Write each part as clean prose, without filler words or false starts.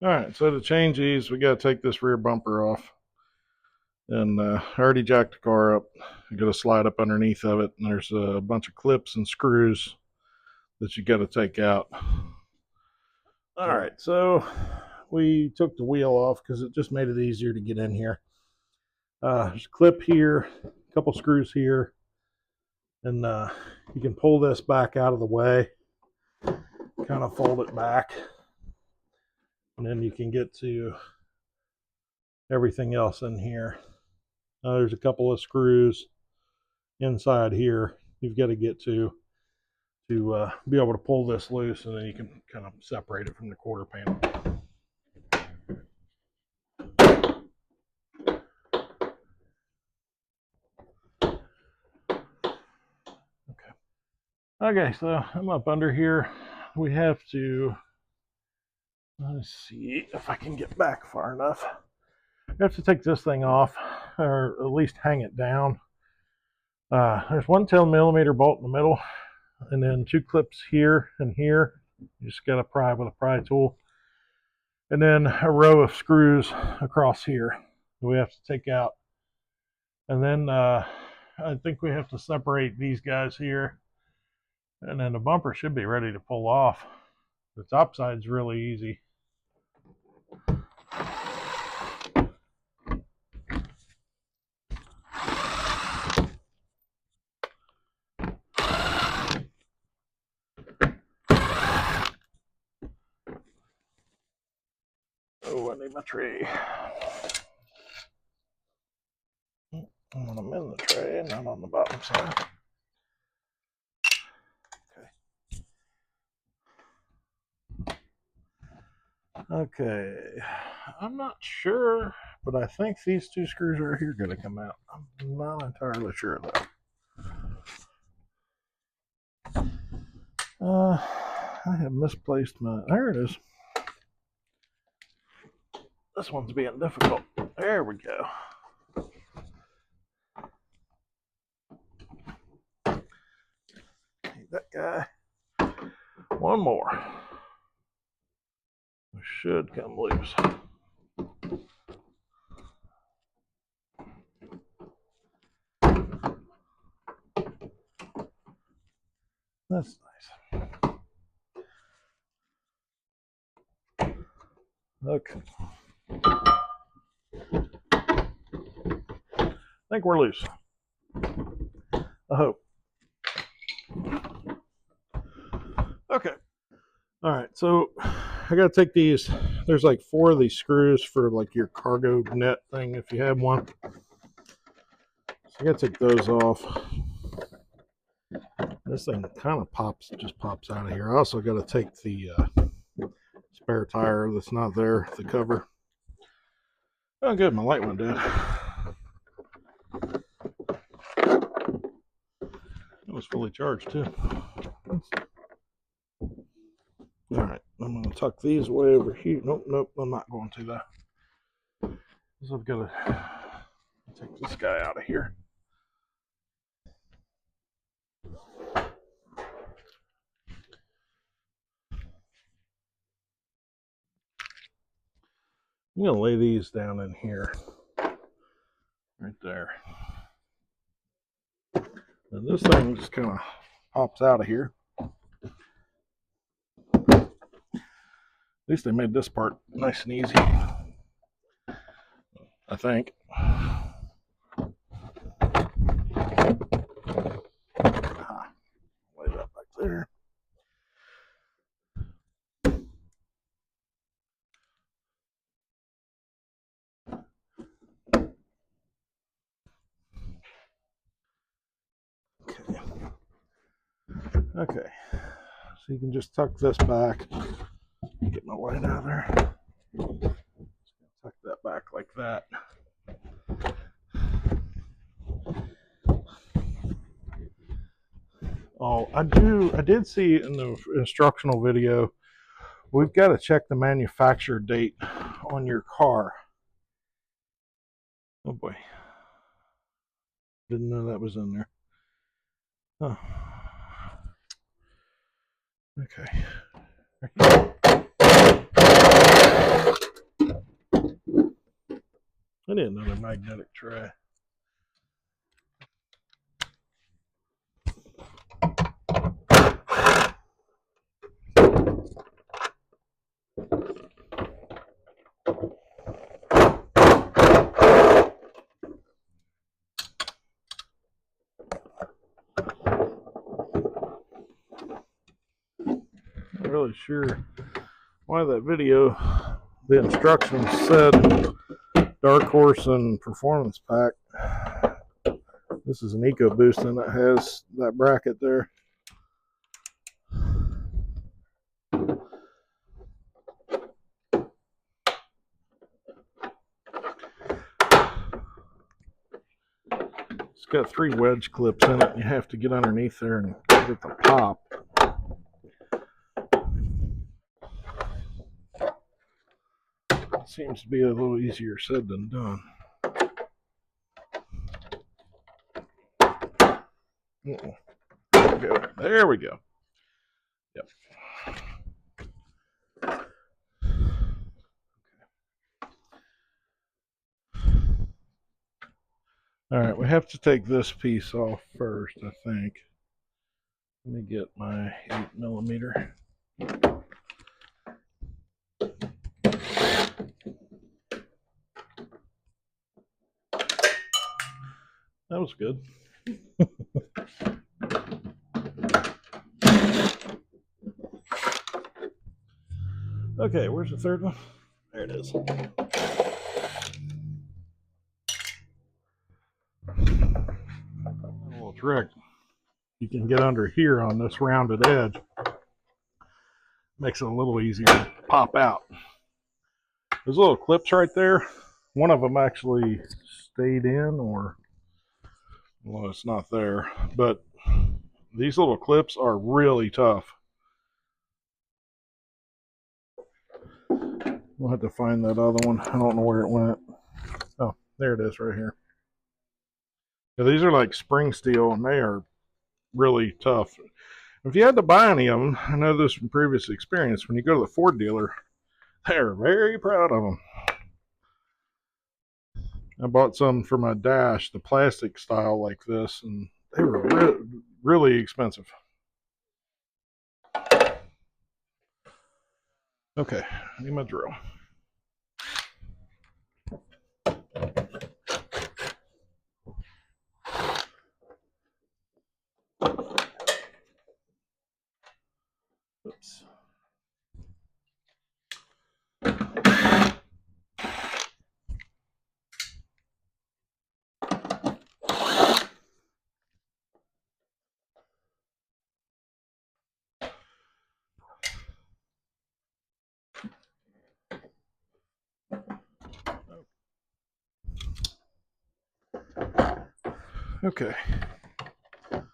All right, so to change these, we got to take this rear bumper off. And I already jacked the car up. You got to slide up underneath of it, and there's a bunch of clips and screws that you got to take out. All right, so we took the wheel off because it just made it easier to get in here. There's a clip here, a couple screws here, and you can pull this back out of the way, kind of fold it back, and then you can get to everything else in here. There's a couple of screws inside here you've got to get to be able to pull this loose, and then you can kind of separate it from the quarter panel. Okay, so I'm up under here. We have to, let's see if I can get back far enough. We have to take this thing off, or at least hang it down. There's one 10mm bolt in the middle, and then two clips here and here. You just got to pry with a pry tool. And then a row of screws across here that we have to take out. And then I think we have to separate these guys here. And then the bumper should be ready to pull off. The top side's really easy. Oh, I need my tray. I'm going to mend the tray, not on the bottom side. Okay, I'm not sure, but I think these two screws right here are going to come out. I'm not entirely sure though. I have misplaced my, there it is. This one's being difficult. There we go. Need that guy. One more. It should come loose. That's nice. Okay. I think we're loose. I hope. Okay. All right, so I got to take these. There's like 4 of these screws for like your cargo net thing if you have one. So I got to take those off. This thing kind of just pops out of here. I also got to take the spare tire that's not there, the cover. Oh, good, my light went dead. It was fully charged too. All right, I'm going to tuck these way over here. Nope, I'm not going to that. So I've got to take this guy out of here. I'm going to lay these down in here, right there. And this thing just kind of pops out of here. At least they made this part nice and easy, I think. Lay that back there. Okay, so you can just tuck this back. Get my light out of there. Tuck that back like that. Oh, I did see in the instructional video, we've got to check the manufacturer date on your car. Oh boy. Didn't know that was in there. Oh. Okay. I need another magnetic tray. Not really sure why that video, the instructions said Dark Horse and Performance Pack. This is an EcoBoost and it has that bracket there. It's got 3 wedge clips in it, and you have to get underneath there and get the pop. It seems to be a little easier said than done. There we go. Yep. All right, we have to take this piece off first, I think. Let me get my 8mm. That was good. Okay, where's the third one? There it is. A little trick. You can get under here on this rounded edge. Makes it a little easier to pop out. Those little clips right there, one of them actually stayed in, or, well, it's not there, but these little clips are really tough. We'll have to find that other one. I don't know where it went. Oh, there it is right here. Yeah, these are like spring steel, and they are really tough. If you had to buy any of them, I know this from previous experience, when you go to the Ford dealer, they're very proud of them. I bought some for my dash, the plastic style like this, and they were really expensive. Okay, I need my drill. Oops. Okay. Let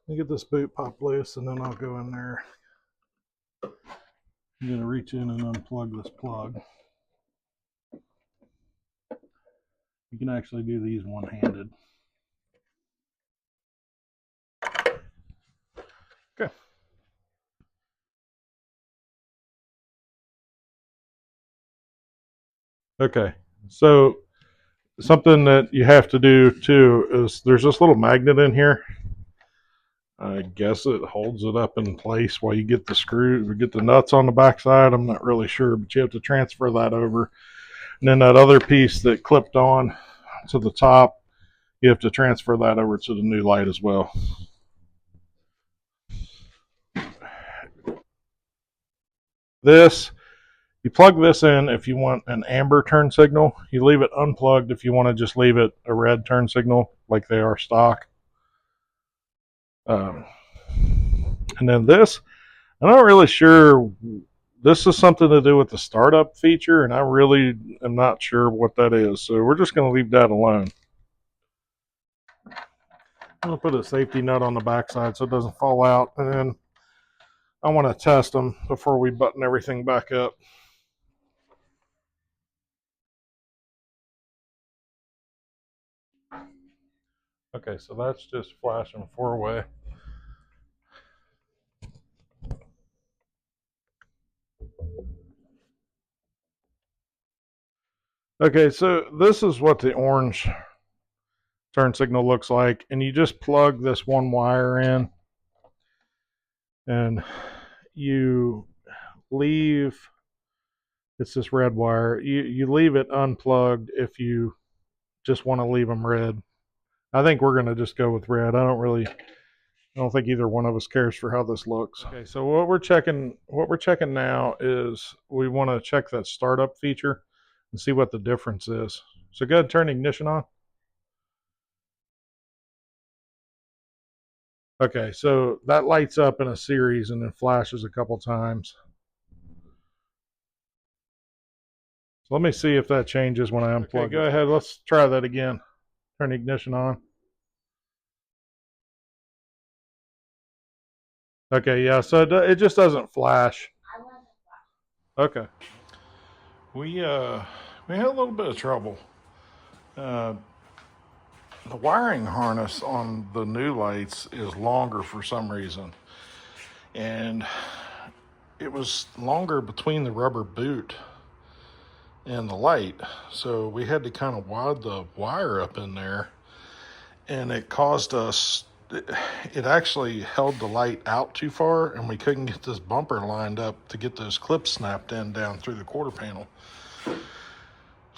me get this boot pop loose, and then I'll go in there. I'm going to reach in and unplug this plug. You can actually do these one-handed. Okay. Okay. So something that you have to do too is there's this little magnet in here. I guess it holds it up in place while you get the screw, get the nuts on the backside. I'm not really sure, but you have to transfer that over. And then that other piece that clipped on to the top, you have to transfer that over to the new light as well. This, you plug this in if you want an amber turn signal. You leave it unplugged if you want to just leave it a red turn signal like they are stock. And then this, I'm not really sure. This is something to do with the startup feature, and I really am not sure what that is. So we're just going to leave that alone. I'm going to put a safety nut on the backside so it doesn't fall out. And then I want to test them before we button everything back up. Okay, so that's just flashing 4-way. Okay, so this is what the orange turn signal looks like, and you just plug this one wire in, and you leave, it's this red wire, you leave it unplugged if you just want to leave them red. I think we're going to just go with red. I don't think either one of us cares for how this looks. Okay, so what we're checking now is we want to check that startup feature and see what the difference is. So go ahead and turn the ignition on. Okay, so that lights up in a series and then flashes a couple times. So let me see if that changes when I unplug. Okay, go ahead. Let's try that again. Turn the ignition on. Okay, yeah, so it just doesn't flash. Okay. We had a little bit of trouble. The wiring harness on the new lights is longer for some reason, and it was longer between the rubber boot and the light, so we had to kind of wad the wire up in there, and it caused us, it actually held the light out too far, and we couldn't get this bumper lined up to get those clips snapped in down through the quarter panel.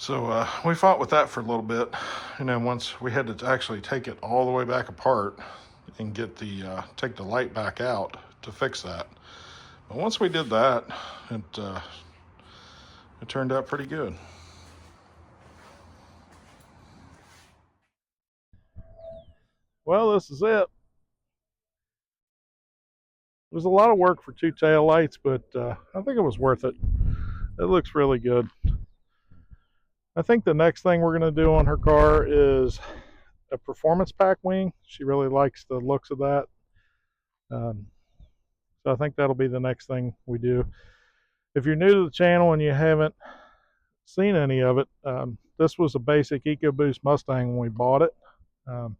So we fought with that for a little bit, and then once we had to actually take it all the way back apart and get take the light back out to fix that. But once we did that, it turned out pretty good. Well, this is it. It was a lot of work for two tail lights, but I think it was worth it. It looks really good. I think the next thing we're going to do on her car is a performance pack wing. She really likes the looks of that. So I think that'll be the next thing we do. If you're new to the channel and you haven't seen any of it, this was a basic EcoBoost Mustang when we bought it. And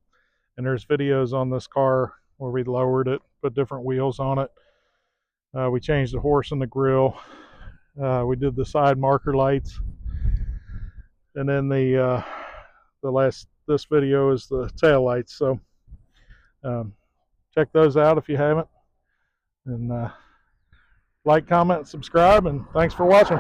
there's videos on this car where we lowered it, put different wheels on it. We changed the horse and the grill. We did the side marker lights. And then this video is the tail lights. So check those out if you haven't. And like, comment, subscribe, and thanks for watching.